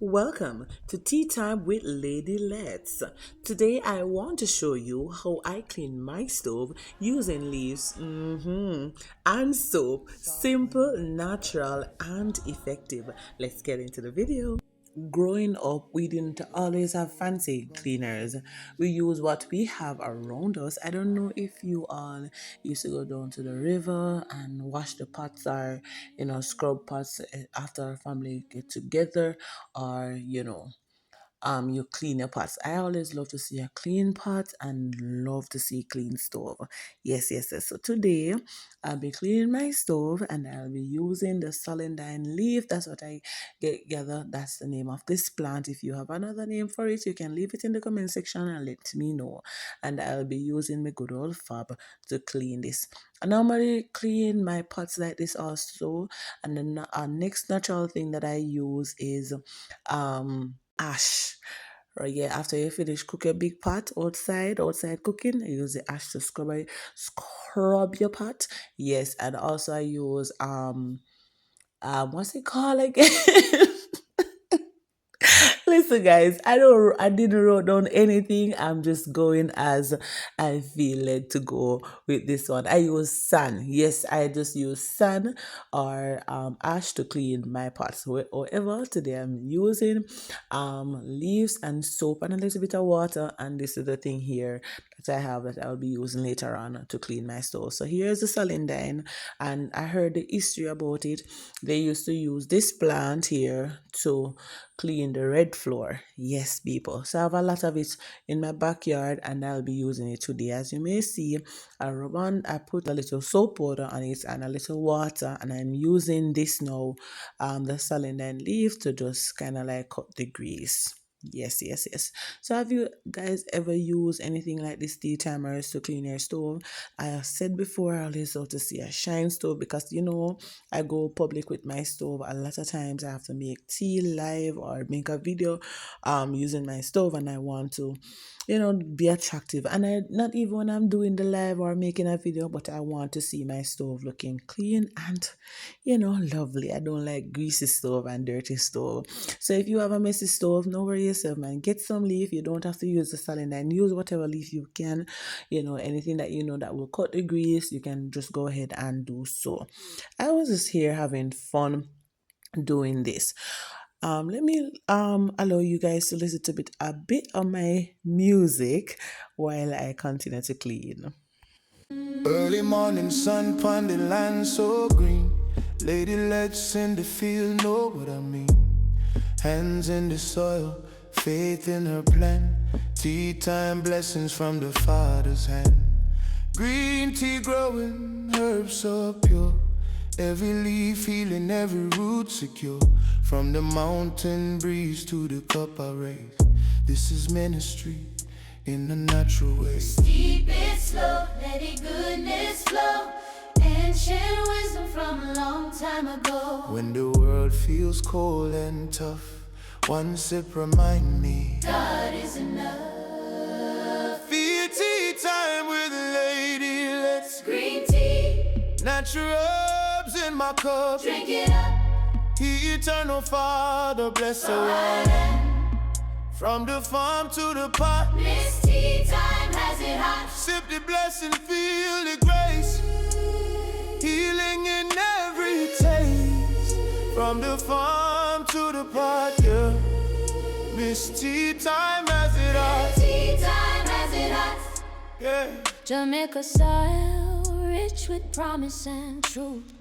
Welcome to Tea Time with Lady Let's. Today I want to show you how I clean my stove using leaves and soap. Simple, natural, and effective. Let's get into the video. Growing up, we didn't always have fancy cleaners. We use what we have around us. I don't know if you all used to go down to the river and wash the pots or, scrub pots after our family get together, or, you clean your pots. I always love to see a clean pot and love to see clean stove. Yes. So today I'll be cleaning my stove and I'll be using the celandine leaf. That's what I gather. That's the name of this plant. If you have another name for it, you can leave it in the comment section and let me know. And I'll be using my good old fab to clean this. I normally clean my pots like this also. And then next natural thing that I use is ash. Right, yeah, after you finish cook your big pot outside cooking, I use the ash to scrub your pot. Yes, and also I use what's it called again? Listen, guys, I didn't wrote down anything. I'm just going as I feel led to go with this one. I use sand. Yes, I just use sand or ash to clean my pots. However, today I'm using leaves and soap and a little bit of water. And this is the thing here that I have that I'll be using later on to clean my stove. So here's the celandine, and I heard the history about it. They used to use this plant here to clean the red floor. Yes, people. So I have a lot of it in my backyard and I'll be using it today. As you may see, I put a little soap powder on it and a little water, and I'm using this now, the celandine leaf to just kind of like cut the grease. Yes. So have you guys ever used anything like this, tea timers to clean your stove? I have said before, I always love to see a shine stove because I go public with my stove. A lot of times I have to make tea live or make a video using my stove, and I want to be attractive. And I not even when I'm doing the live or making a video, but I want to see my stove looking clean and lovely. I don't like greasy stove and dirty stove. So if you have a messy stove, no worry yourself, man. Get some leaf. You don't have to use the saline. Use whatever leaf you can. Anything that that will cut the grease, you can just go ahead and do so. I was just here having fun doing this. Let me allow you guys to listen to a bit of my music while I continue to clean. Early morning sun upon the land so green. Lady, let's in the field, know what I mean. Hands in the soil, faith in her plan. Tea time blessings from the Father's hand. Green tea growing, herbs so pure. Every leaf healing, every root secure. From the mountain breeze to the cup I raise. This is ministry in a natural way. Steep it slow, let it goodness flow. Ancient wisdom from a long time ago. When the world feels cold and tough, one sip remind me God is enough. Feel tea time with a lady, let's Green tea, natural herbs in my cup. drink it up. Eternal Father, bless the I wine. am. From the farm to the pot, This tea time has it hot. sip the blessing, feel the grace. Healing in every taste. From the farm to the pot, yeah. Miss tea time has it hot, Tea time has it hot. yeah. Jamaica soil, rich with promise and truth.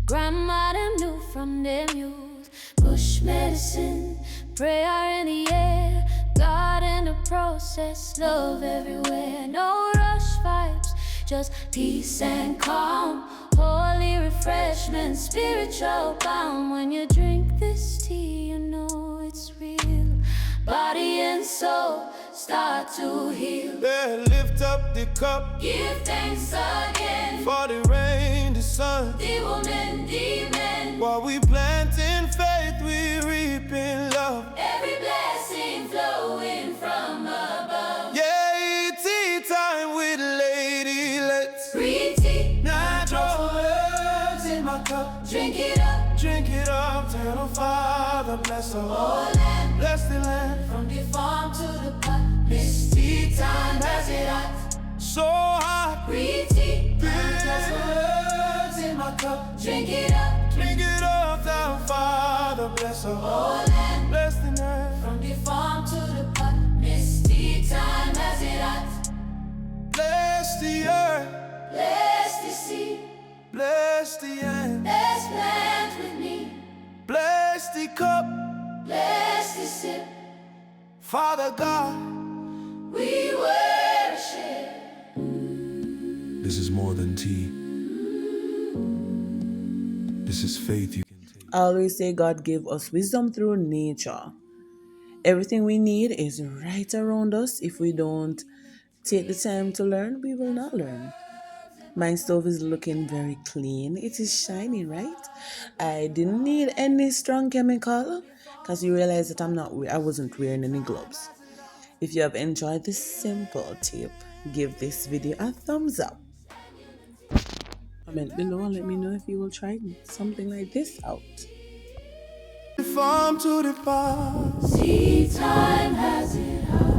Grandma them knew from them youth. Bush medicine, prayer in the air. God in the process, love everywhere. No rush vibes, just peace and calm. Holy refreshment, spiritual balm. When you drink this tea, you know it's real. Body and soul start to heal. Yeah, lift up the cup Give thanks again. for the rain, the sun. The woman, the man. While we plant in faith, we reap in love. Every blessing flowing from above. Yeah, tea time with lady, let's Green tea, natural herbs in my cup. drink it up. Drink it up, eternal Father, bless bless the whole land. Bless the land. From the farm to the pot. Misty time as it hot. So hot. Pretty. Bless the words in my cup. Drink it up. Drink it up, thou Father. Bless the whole land. Bless the land. From the farm to the pot. Misty time as it hot. Bless the earth. Bless the sea. Bless the end. Bless plant with me. Bless the cup. Bless the sip. Father God, we worship. This is more than tea. This is faith you can take. I always say God gave us wisdom through nature. Everything we need is right around us. If we don't take the time to learn, we will not learn. My stove is looking very clean. It is shiny, right? I didn't need any strong chemical because you realize that I wasn't wearing any gloves. If you have enjoyed this simple tip, give this video a thumbs up. Comment below and let me know if you will try something like this out. The farm to the bar. Seed time has it hot.